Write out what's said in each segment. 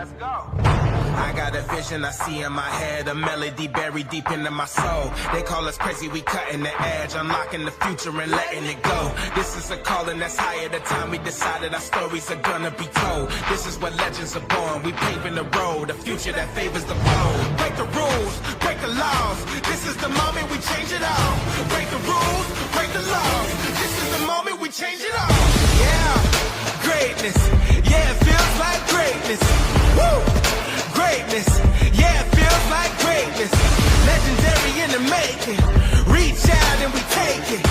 Let's go. I got a vision I see in my head, a melody buried deep into my soul. They call us crazy, we cutting the edge, unlocking the future and letting it go. This is a calling that's higher, the time we decided our stories are gonna be told. This is where legends are born, we paving the road, a future that favors the bold. Break the rules, break the laws, this is the moment we change it all. Break the rules, break the laws, this is the moment we change it all. Yeah, greatness, yeah, it feels like greatness. Woo! Greatness, yeah, it feels like greatness. Legendary in the making. Reach out and we take it.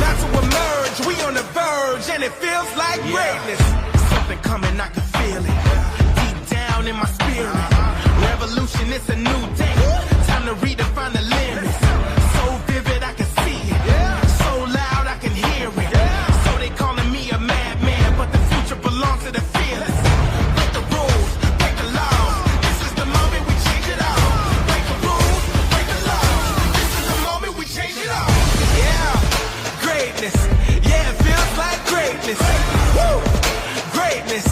Not to emerge, we on the verge, and it feels like greatness. Something coming, I can feel it. Deep down in my spirit. Revolution, it's a new day. Time to redefine the limits. So vivid, I can see it. So loud, I can hear it. So they calling me a madman, but the future belongs to the fearless. Break the rules, break the laws. This is the moment we change it all. Break the rules, break the laws. This is the moment we change it all. Yeah, greatness. Yeah, it feels like greatness. Woo! Greatness.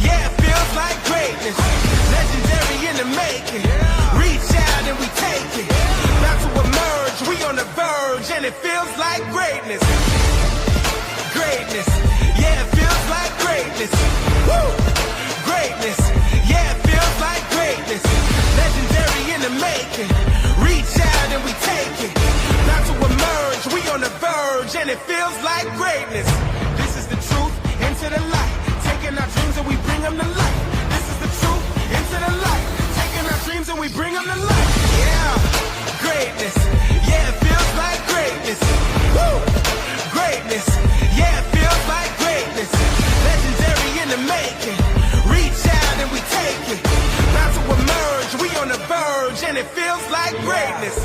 Yeah, it feels like greatness. Legendary in the making. Reach out and we take it. Not to emerge, we on the verge, and it feels like greatness. Greatness. Yeah, it feels like greatness. Woo! Greatness. Yeah, it feels like greatness. Legendary in the making. Reach out and we take it. Not to emerge, we on the verge, and it feels like greatness. This is the truth, into the light. Taking our dreams and we bring them to life. This is the truth, into the light. Taking our dreams and we bring them to life. Yeah, greatness. Yeah, it feels like greatness. Woo! Greatness. Yeah, it feels like greatness. Legendary in the making. Reach out and we take it. Not to emerge, we on the verge, and it feels like greatness.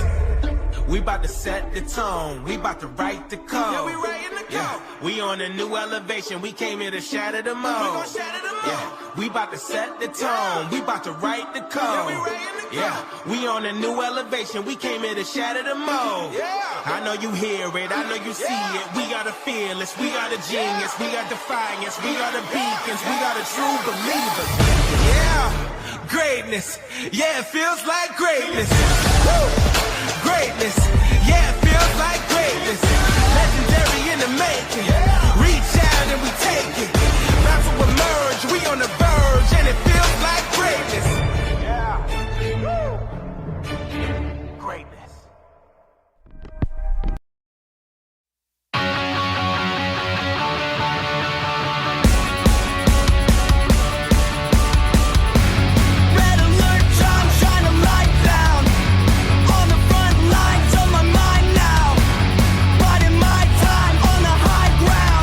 We about to set the tone, we about to write the code. Yeah, we writing the code. Yeah. We on a new elevation, we came here to shatter the mold. We gon' shatter the mold. Yeah, we about to set the tone, we about to write the code. Yeah, we writing the code. Yeah, we on a new elevation, we came here to shatter the mold. Yeah. I know you hear it, I know you see it. We are the fearless, we are the genius, we are defiance, we are the beacons, we are the true believers. Yeah, greatness, yeah, it feels like greatness. Woo! Greatness, yeah, it feels like greatness. Legendary in the making. Reach out and we take it. Not to emerge, we on the verge, and it feels like greatness. Yeah. Woo. Greatness. Fighting my time on the high ground.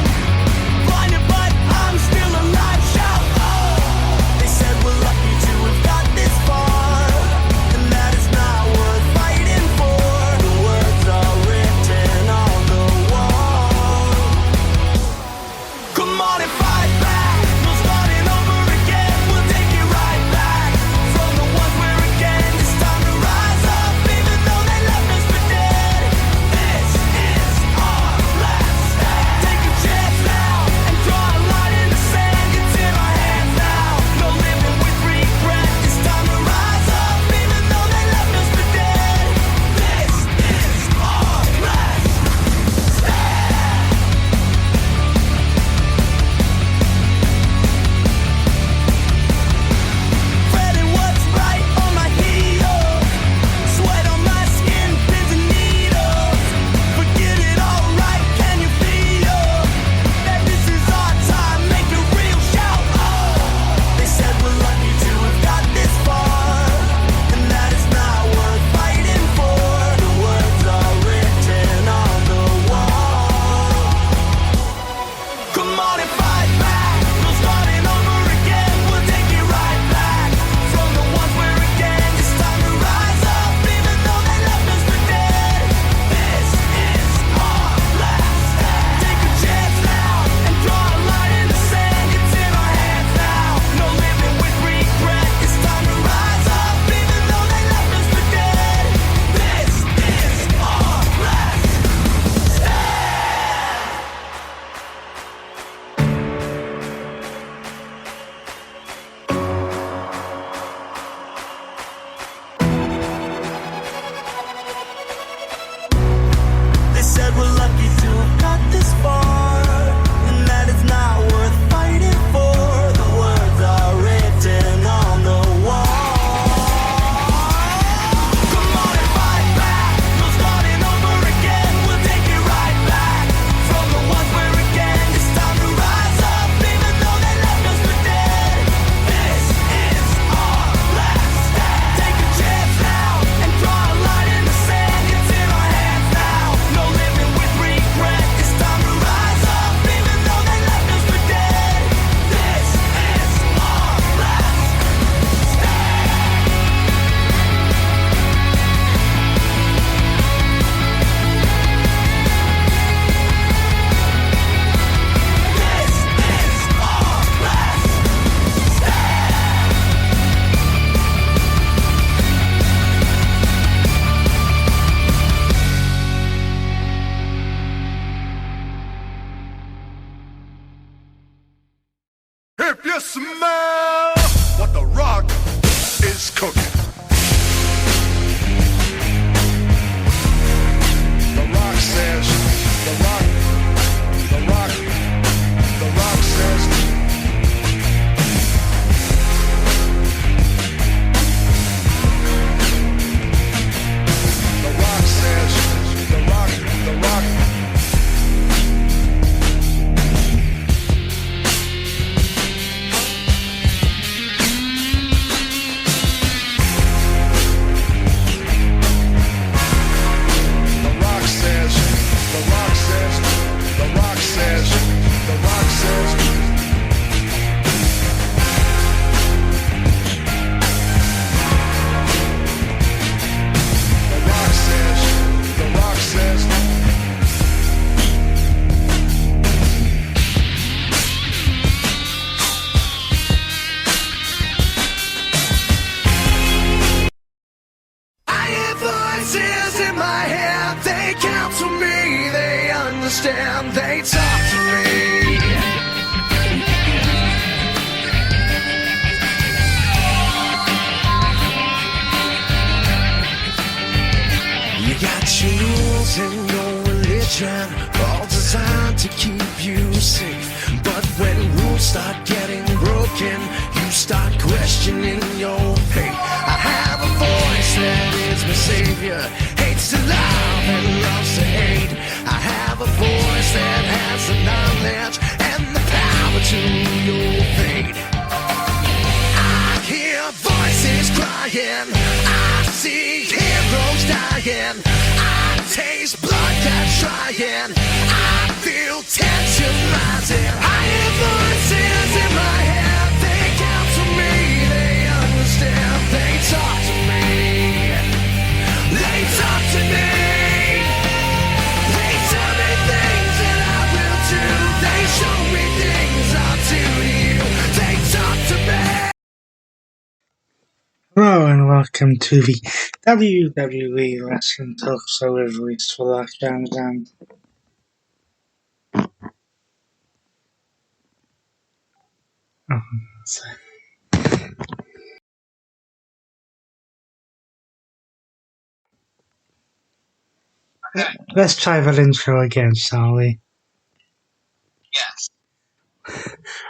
you smell what The Rock is cooking? The Rock says, The Rock says, The Rock says, The Rock. Understand, they talk to me. You got your rules and your religion, all designed to keep you safe. But when rules start getting broken, you start questioning your faith. I have a voice that is my savior, hates to love and loves to hate. I have a voice that has the knowledge and the power to your fate. I hear voices crying, I see heroes dying, I taste blood that's trying, I feel tension rising. I hear voices in my head, they count to me, they understand, they talk to me, they talk to me. Hello and welcome to the WWE Wrestling Talk Show with Reese for Lockdowns and let's try that intro again, shall we? Yes.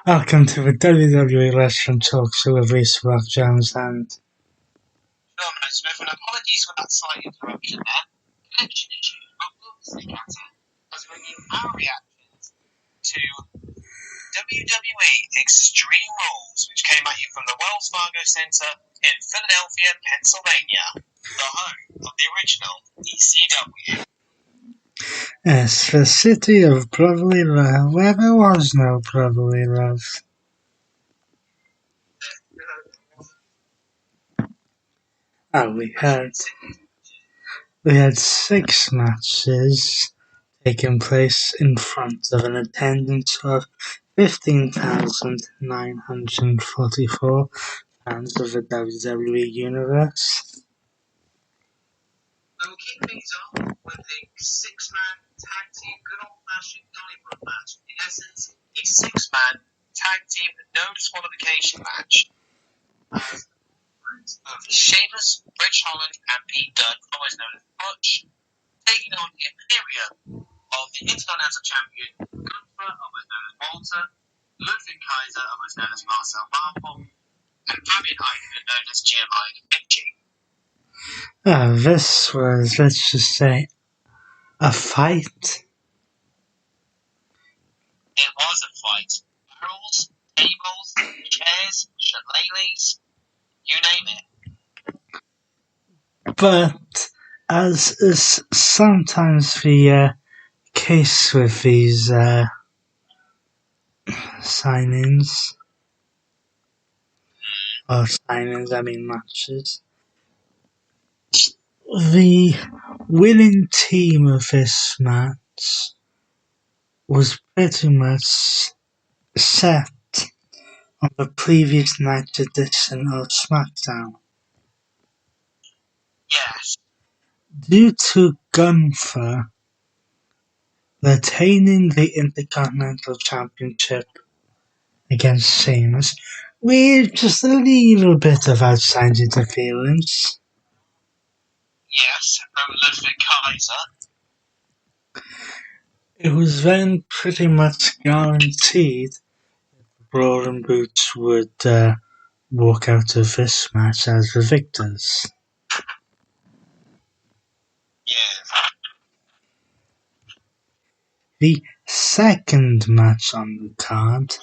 Welcome to the WWE Wrestling Talk Show with Reese for Lockdowns and Sean Smith, and apologies for that slight interruption there. Connection issue, but we'll stick at it as we bring you our reactions to WWE Extreme Rules, which came at you from the Wells Fargo Center in Philadelphia, Pennsylvania, the home of the original ECW. yes, the city of brotherly love, where there was no brotherly love. Oh, we had 6 matches taking place in front of an attendance of 15,944 fans of the WWE Universe. We'll kick things off with a 6-man tag team, good old-fashioned Donnybrook match. In essence, a 6-man tag team no disqualification match. Of Sheamus, Rich Holland, and Pete Dunne, otherwise known as Butch, taking on the Imperium of the Intercontinental Champion Gunther, otherwise known as Walter, Ludwig Kaiser, otherwise known as Marcel Marple, and Fabian Eichner, known as Giovanni Vinci. This was, let's just say, a fight. It was a fight. Barrels, tables, chairs, shillelaghs, you name it. But, as is sometimes the case with these matches, the winning team of this match was pretty much set on the previous night's edition of SmackDown. Yes. Due to Gunther retaining the Intercontinental Championship against Sheamus with just a little bit of outside interference. Yes, from Ludwig Kaiser. It was then pretty much guaranteed the Brawling Brutes would walk out of this match as the victors. Yes. The second match on the card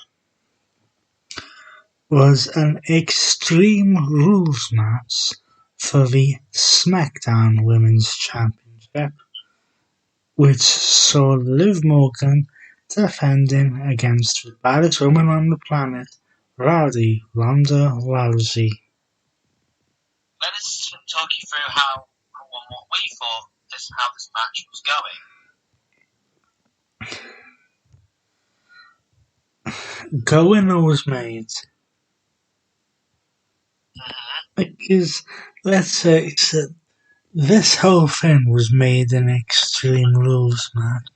was an Extreme Rules match for the SmackDown Women's Championship, which saw Liv Morgan defending against the baddest woman on the planet, Rowdy Ronda Rousey. Let us talk you through how and what we thought how this match was going. Go winner was made. Because, let's face it, this whole thing was made in Extreme Rules match.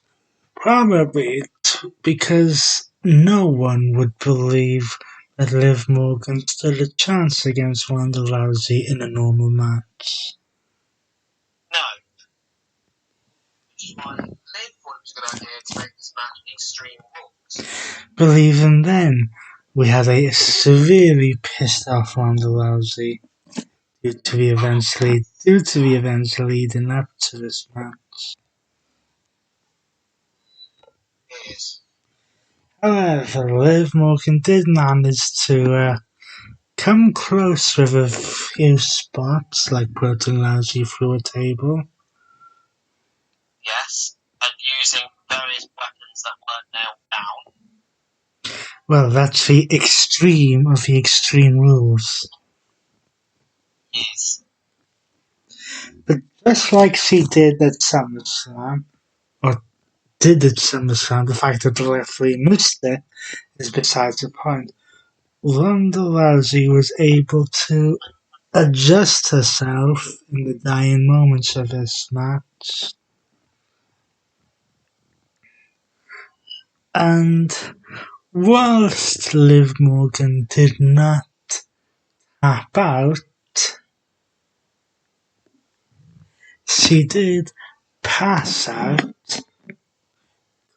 Probably because no one would believe that Liv Morgan stood a chance against Ronda Rousey in a normal match. No. Which is why Liv thought it was a good idea to make this match Extreme Rules. But even then, we had a severely pissed off Ronda Rousey due to the events leading up to this match. Yes. However, Liv Morgan did manage to come close with a few spots, like putting Rousey through a table. Yes, and using various weapons that weren't nailed down. Well, that's the extreme of the Extreme Rules. Yes. But just like she did at SummerSlam, or did at SummerSlam, the fact that the referee missed it is besides the point. Ronda Rousey was able to adjust herself in the dying moments of this match. And whilst Liv Morgan did not tap out, she did pass out,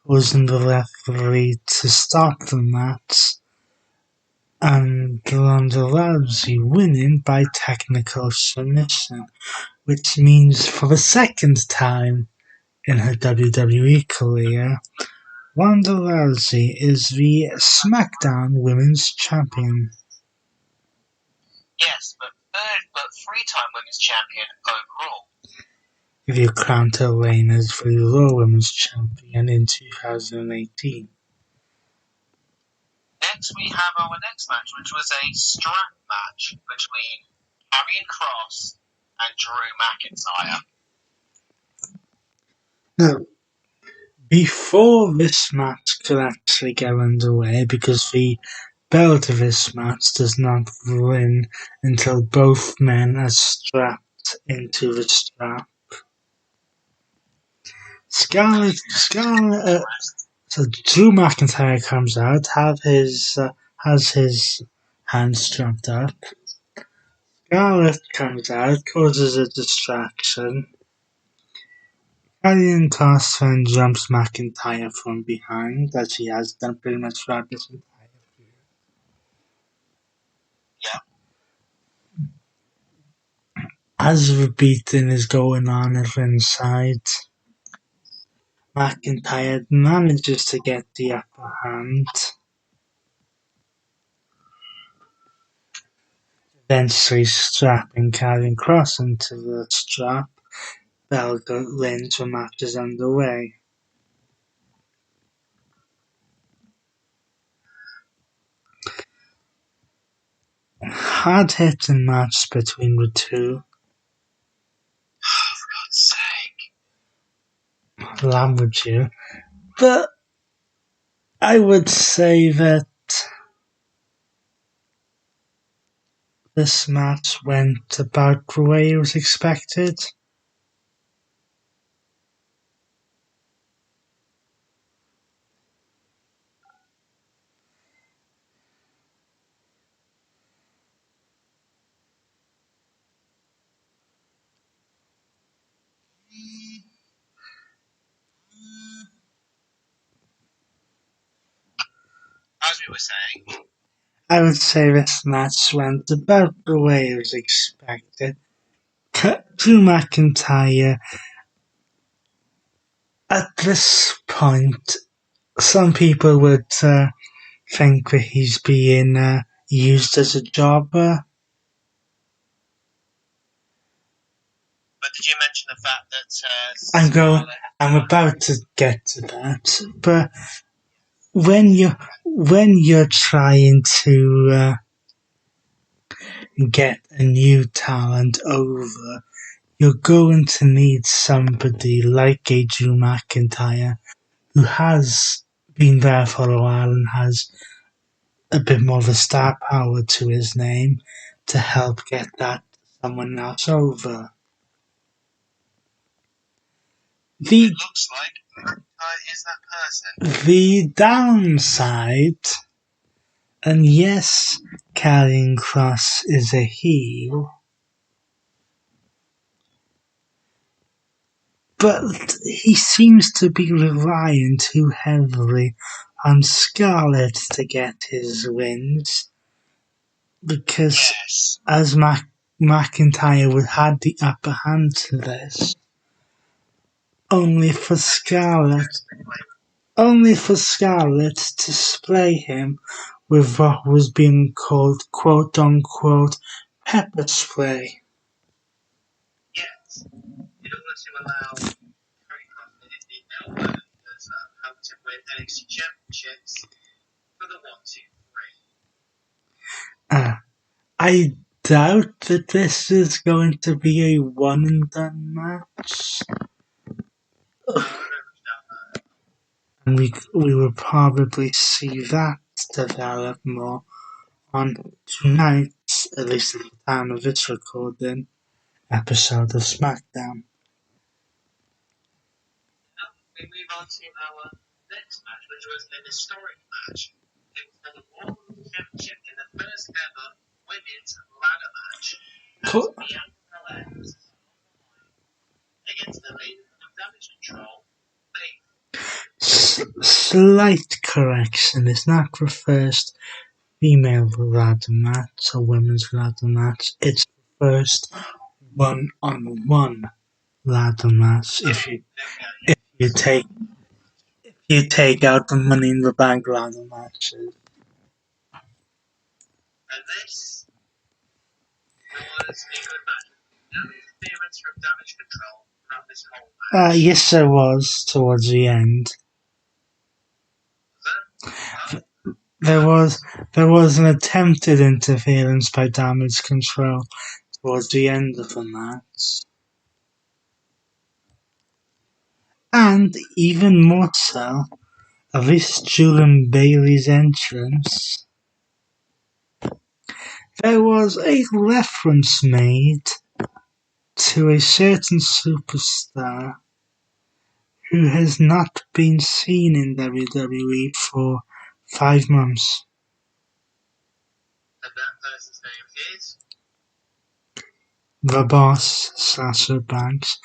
causing the referee to stop the match, and Ronda Rousey winning by technical submission, which means for the second time in her WWE career, Ronda Rousey is the SmackDown Women's Champion. Yes, but three-time Women's Champion overall. If you count her reign as the Raw Women's Champion in 2018. Next, we have our next match, which was a strap match between Karrion Kross and Drew McIntyre. Now, before this match could actually get underway, because the belt of this match does not win until both men are strapped into the strap. So Drew McIntyre comes out, has his hands strapped up. Scarlett comes out, causes a distraction. Karrion Kross then jumps McIntyre from behind, as he has done pretty much throughout this entire period. Yeah. As the beating is going on at ringside, McIntyre manages to get the upper hand, eventually strapping Karrion Kross into the strap. Bell rings when match is underway. Hard-hitting match between the two. Oh, for God's sake. Lamb with you. But I would say that this match went about the way it was expected. were saying? I would say this match went about the way it was expected. Drew McIntyre, at this point, some people would think that he's being used as a jobber. But did you mention the fact that I'm about to get to that, but when you're trying to get a new talent over, you're going to need somebody like a Drew McIntyre who has been there for a while and has a bit more of a star power to his name to help get that someone else over. it looks like McIntyre is that person? The downside, and yes, Karrion Kross is a heel, but he seems to be relying too heavily on Scarlett to get his wins, because Yes. as McIntyre had the upper hand to this, only for Scarlett to spray him with what was being called quote-unquote pepper spray. Yes. In order to allow Karrion Kross the elbow that's helped him win NXT championships for the 1, 2, 3. I doubt that this is going to be a one and done match. And we will probably see that develop more on tonight's, at least at the time of this recording, episode of SmackDown. Now we move on to our next match, which was an historic match. It was for the World Championship in the first ever women's ladder match. As Bianca Belair was against the lady from Damage Control, Slight correction, it's not the first female ladder match or women's ladder match, it's the first one-on-one ladder match if you take out the Money in the Bank ladder matches. And this was a good match. No interference from Damage Control throughout this whole match. Yes, there was towards the end. There was an attempted interference by Damage Control towards the end of the match. And even more so, at least during Bayley's entrance, there was a reference made to a certain superstar who has not been seen in WWE for 5 months. And that person's name is? The Boss, Sasha Banks,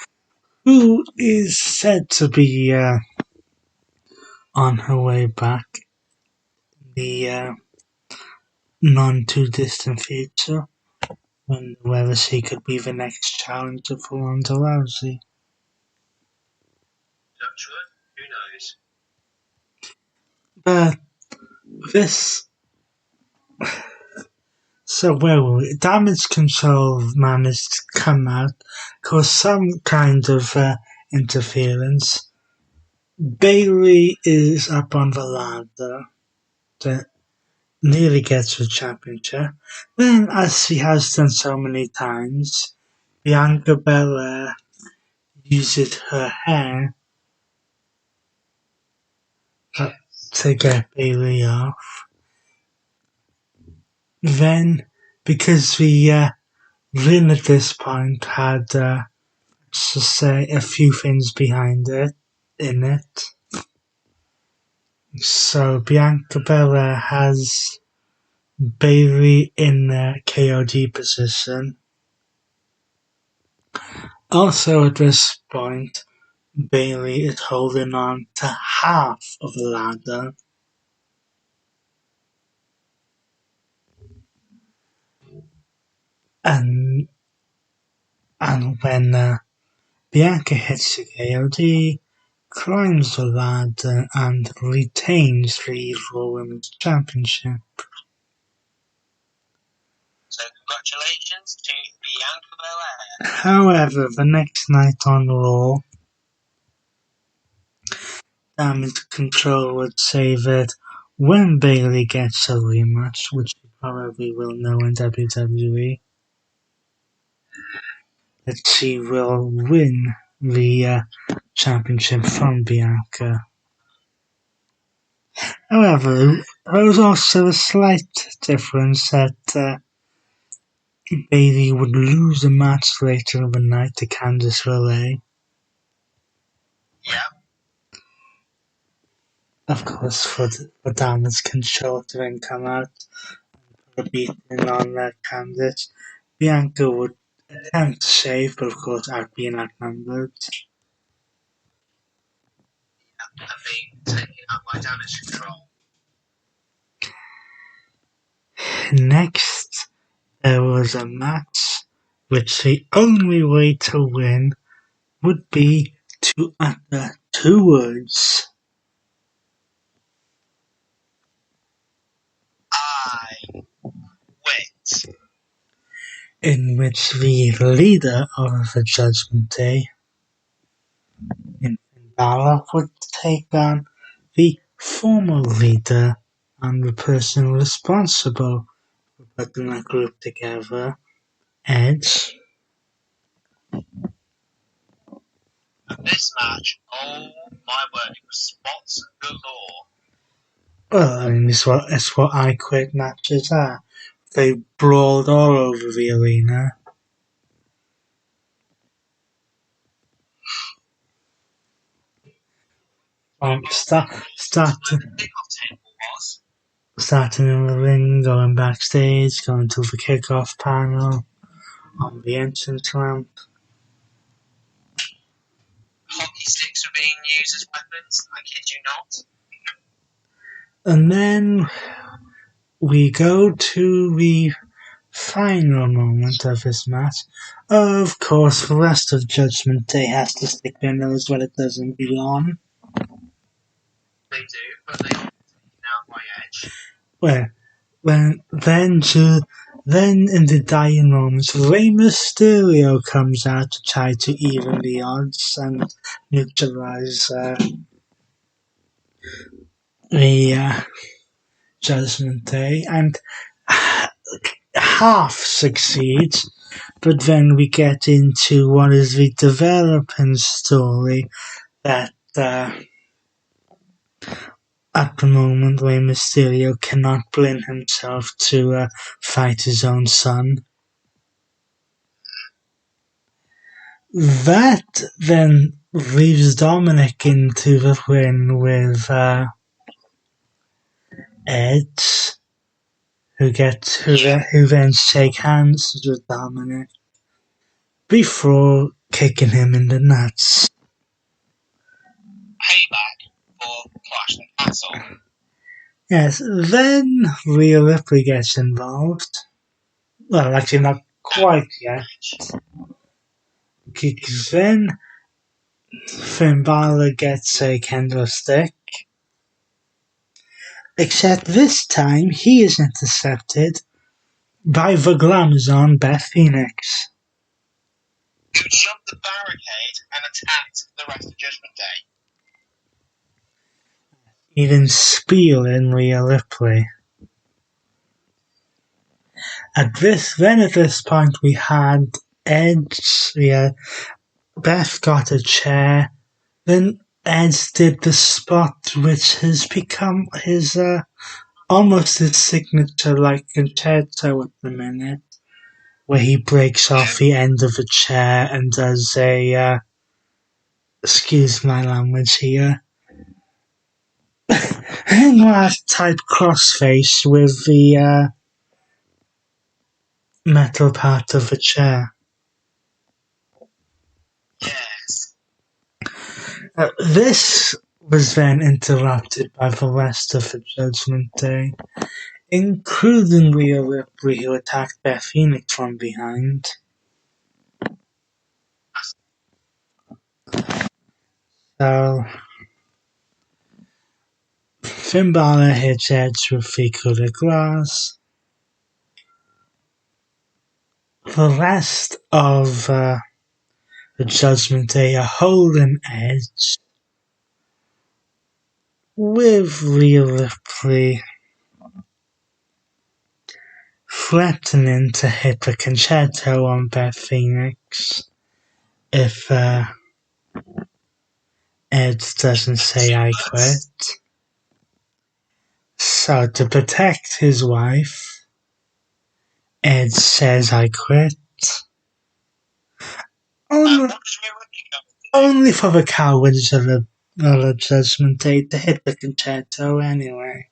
who is said to be on her way back in the non-too-distant future, whether she could be the next challenger for Ronda Rousey. Touch wood, who knows? But this... So where were we? Damage Control managed to come out, cause some kind of interference. Bayley is up on the ladder that nearly gets the championship. Then, as she has done so many times, Bianca Belair uses her hair to get Bayley off. Then, because the ring at this point had, let's just say, a few things behind it, in it. So Bianca Belair has Bayley in the KOD position. Also at this point, Bayley is holding on to half of the ladder. And when Bianca hits the KOD, climbs the ladder and retains the Raw Women's Championship. So congratulations to Bianca Belair. However, the next night on Raw, Damage Control would say that when Bayley gets a rematch, which you probably will know in WWE, that she will win the championship from Bianca. However, there was also a slight difference that Bayley would lose a match later in the night to Candice LeRae. Yeah. Of course, for Damage Control to then come out and put a beating on Candice. Bianca would attempt to save, but of course being outnumbered. And being taken out by Damage Control. Next, there was a match which the only way to win would be to utter two words. I wit. In which the leader of the Judgment Day, in Balor, would take on the former leader and the person responsible for putting that group together, Edge. And this match, oh my word, it was spots galore. Well, I mean, it's what I Quit matches are. They brawled all over the arena. Starting in the ring, going backstage, going to the kickoff panel, on the entrance ramp. Hockey sticks were being used as weapons, I kid you not. And then we go to the final moment of this match. Of course, the rest of Judgment Day has to stick their nose where it doesn't belong. They do, but they get taken out by Edge. Well, then in the dying moments, Rey Mysterio comes out to try to even the odds and neutralize the Judgment Day, and half succeeds, but then we get into what is the developing story that at the moment Rey Mysterio cannot bring himself to fight his own son. That then leaves Dominic into the ring with Edge, who then shake hands with Dominic before kicking him in the nuts. Payback for Clash the Castle. Yes, then Rhea Ripley gets involved. Well, actually not quite yet. Because then Finn Balor gets a kendo stick. Except this time he is intercepted by the Glamazon Beth Phoenix, who jumped the barricade and attacked the rest of Judgment Day. even spearing Rhea Ripley. At this point we had Edge, Beth got a chair, then Edge did the spot which has become his almost his signature like concerto at the minute, where he breaks off the end of a chair and does a excuse my language here, type crossface with the metal part of the chair. Yes. This was then interrupted by the rest of the Judgment Day, including Rhea Ripley, who attacked Beth Phoenix from behind. So, Finn Balor hits Edge with Fico de Glass. The rest of the Judgment Day are holding Edge, with Rhea Ripley threatening to hit the concerto on Beth Phoenix if Edge doesn't say I quit. So to protect his wife, Edge says I quit. Only for the cowards of the Judgment Day to hit the concerto anyway.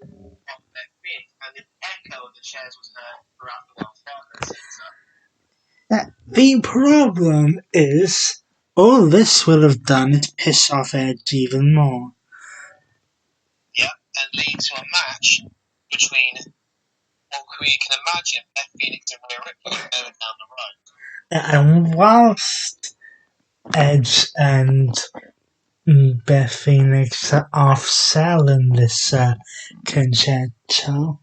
And the echo of the chairs was heard throughout the Wells Fargo Center. The problem is, all this will have done is piss off Edge even more. Yep, and lead to a match between what we can imagine Beth Phoenix and Rhea Ripley going down the road. And whilst Edge and Beth Phoenix are off selling this concerto,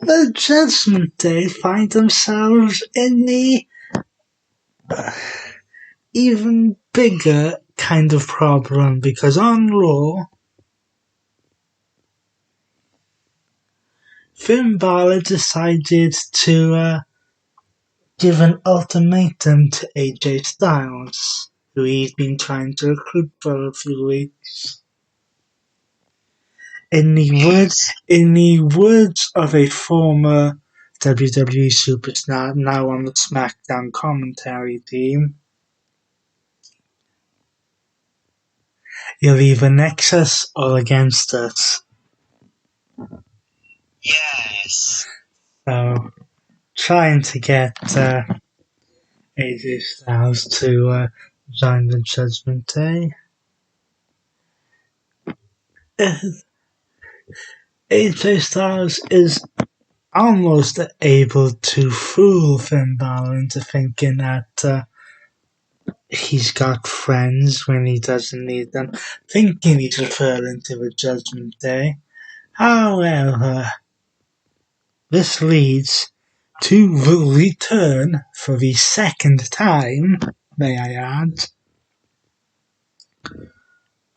the Judgment Day find themselves in the even bigger kind of problem, because on Raw, Finn Balor decided to give an ultimatum to AJ Styles, who he's been trying to recruit for a few weeks. In the words of a former WWE superstar now on the SmackDown commentary team, you're either next us or against us. Yes. So, trying to get AJ Styles to join the Judgment Day. AJ Styles is almost able to fool Finn Balor into thinking that he's got friends when he doesn't need them, thinking he's referring to the Judgment Day. However, this leads to the return, for the second time, may I add,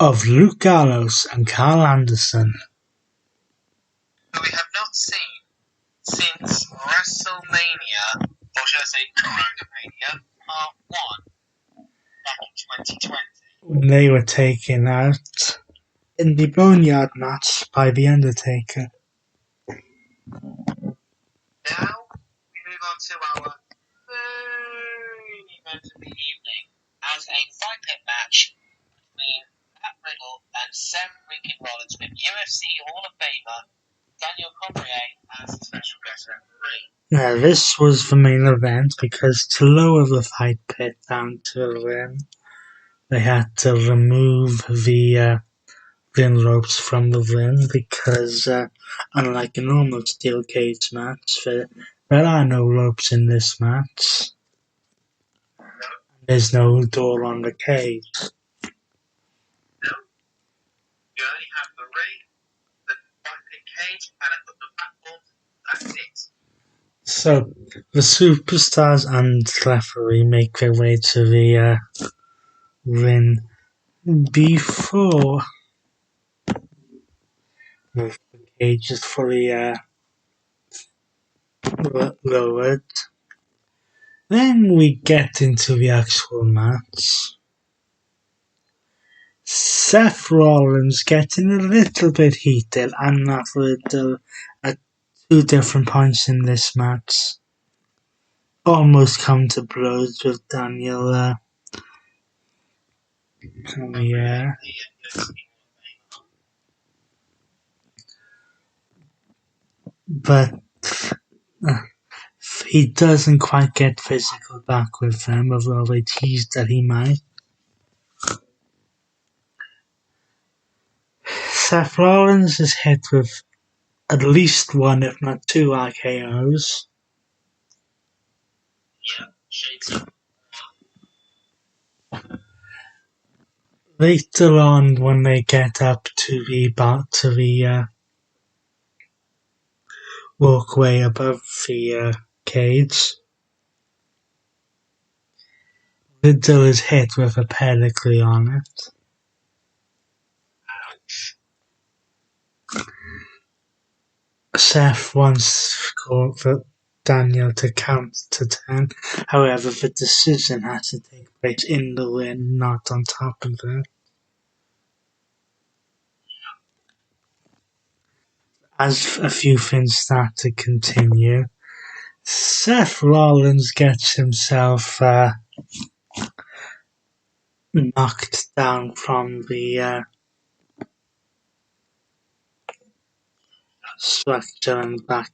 of Luke Gallows and Carl Anderson. Who we have not seen since WrestleMania, or should I say Coronamania, Part 1, back in 2020. When they were taken out in the Boneyard match by The Undertaker. Now, we move on to our main event of the evening as a fight pit match between Matt Riddle and Seth freaking Rollins with UFC Hall of Famer Daniel Cormier as the special guest referee. Now, this was the main event because to lower the fight pit down to the ring, they had to remove the ring ropes from the ring because, unlike a normal steel cage match, there are no ropes in this match. There's no door on the cage. No. You only have the ring, the fight pit cage, and a couple of platforms. That's it. So, the superstars and the referee make their way to the ring before the cage is fully lowered. Then we get into the actual match. Seth Rollins getting a little bit heated and Matt Riddle at two different points in this match. Almost come to blows with Daniel Cormier. But he doesn't quite get physical back with them, although they teased that he might. Seth Rollins is hit with at least one, if not two, RKOs. Yeah, shades of Later on, when they get up to the walkway above the cage, Riddle is hit with a pedigree on it. Seth wants for Daniel to count to 10. However, the decision has to take place in the ring, not on top of it. As a few things start to continue, Seth Rollins gets himself knocked down from the structure and back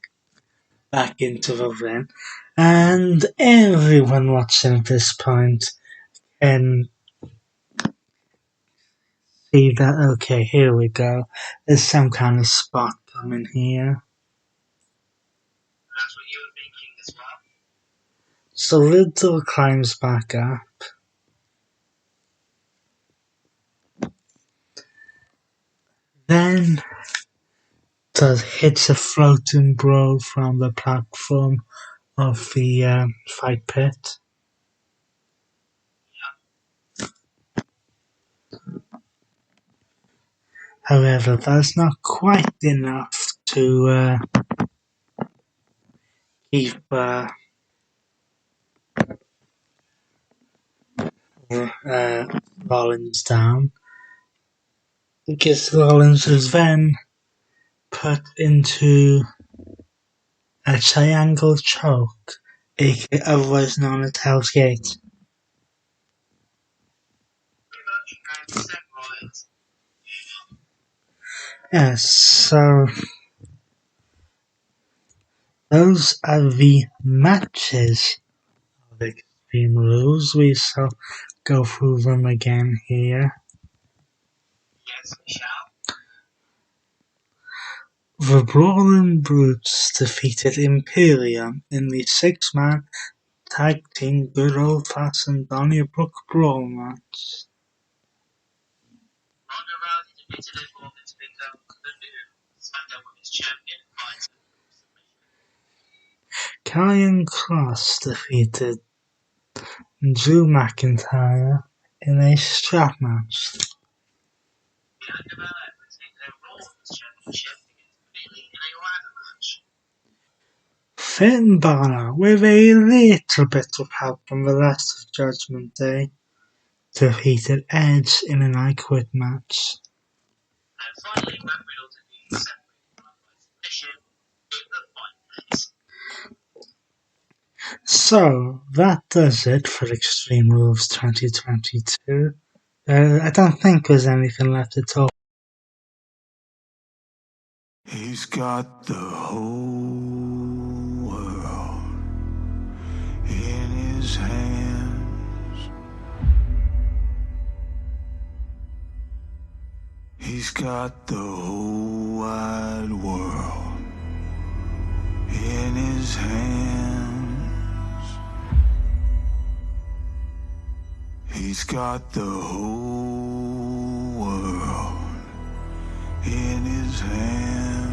into the ring. And everyone watching at this point can see that, okay, here we go. There's some kind of spot coming here. that's what you were thinking as well. So Riddle climbs back up. Then hits a floating bro from the platform of the fight pit. However, that's not quite enough to keep Rollins down, because Rollins is then put into a triangle choke, otherwise known as Hell's Gate. Pretty much, and Seth Rollins. Yes, so those are the matches of Extreme Rules. We shall go through them again here. Yes, we shall. The Brawling Brutes defeated Imperium in the 6-man tag team good old-fashioned Donnybrook Brawl match. Ronda Rousey defeated Liv Morgan to become the new SmackDown Women's Champion via submission. Karrion Kross defeated Drew McIntyre in a strap match. Bianca Belair retained her Raw Women's Championship against Bayley in a ladder match. Finn Balor, with a little bit of help from the rest of Judgment Day, defeated Edge in an I Quit match. And finally, Matt Riddle defeated Seth Rollins by submission in the fight place. So, that does it for Extreme Rules 2022. I don't think there's anything left to talk. He's got the whole world in his hands. He's got the whole wide world in his hands. He's got the whole world in his hands.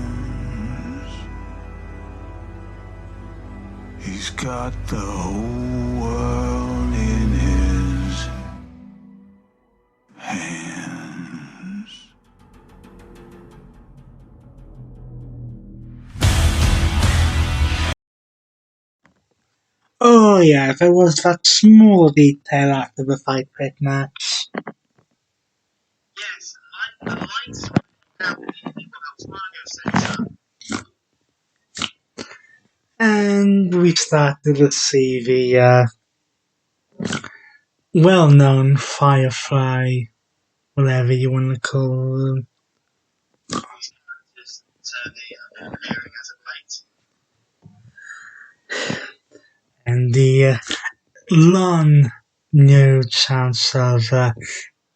He's got the whole world in his hands. Oh yeah, there was that small detail after the fight pit match. Yes, the lights went out in the Wells Fargo Center. And we started to see the well-known Firefly, whatever you want to call them. These characters that they are appearing as of late. And the long new chance of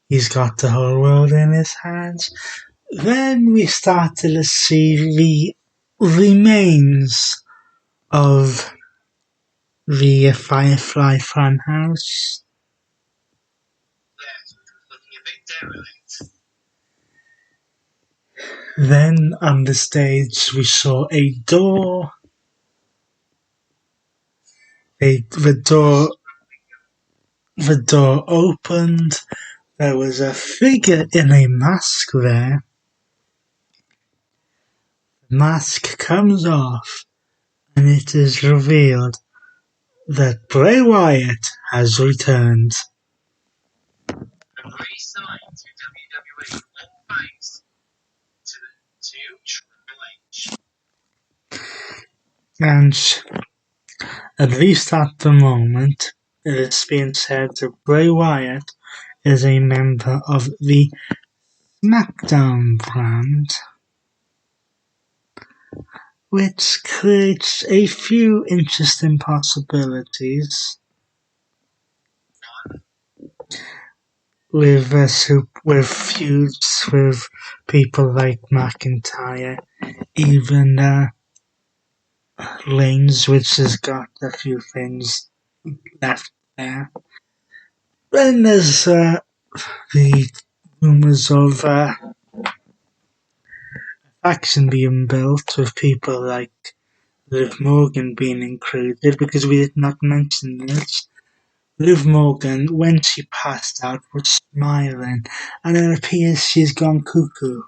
he's got the whole world in his hands. Then we started to see remains of the Firefly Funhouse. Yes, which was looking a bit derelict. Then on the stage we saw a door. The door opened. There was a figure in a mask there. The mask comes off, and it is revealed that Bray Wyatt has returned. A great sign to WWE, all thanks to Triple H. And at least at the moment, it is being said that Bray Wyatt is a member of the SmackDown brand, which creates a few interesting possibilities with feuds with people like McIntyre, even Reigns, which has got a few things left there. Then there's the rumours of faction being built with people like Liv Morgan being included, because we did not mention this. Liv Morgan, when she passed out, was smiling, and it appears she's gone cuckoo.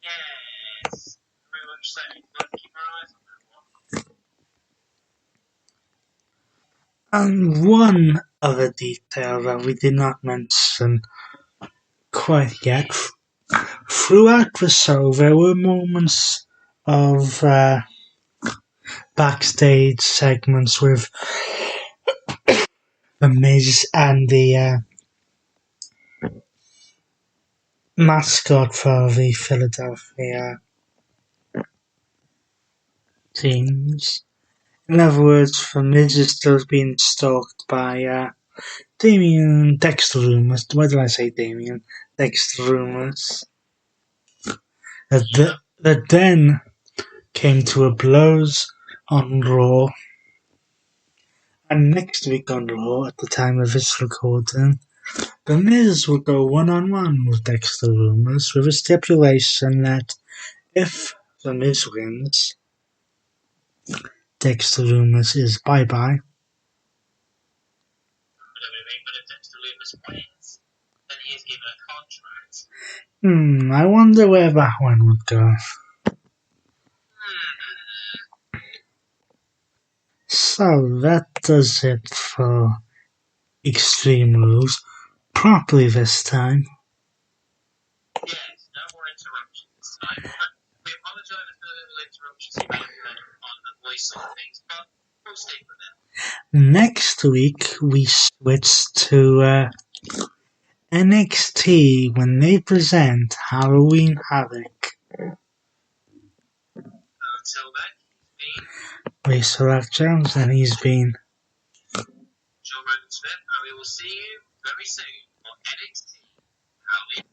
Yes, very much so. We'll keep our eyes on that one. And one other detail that we did not mention quite yet, throughout the show there were moments of backstage segments with The Miz and the mascot for the Philadelphia teams. In other words, The Miz is still being stalked by Damien Dexter Rumors. Why did I say Damien? Dexter Rumors. That then came to a blows on Raw. And next week on Raw, at the time of this recording, The Miz will go one-on-one with Dexter Rumors with a stipulation that if The Miz wins, Dexter Rumors is bye-bye. But if Dexter Lumis wins, then he is given a contract. I wonder where that one would go. So that does it for Extreme Rules. Properly this time. Yes, no more interruptions this time. We apologise for the little interruptions you may have heard on the voice side of things, but we'll stick with it. Next week we switch to NXT when they present Halloween Havoc. Until then, he's been Rachel Jones, and he's been John Rogan Smith, and we will see you very soon on NXT Halloween.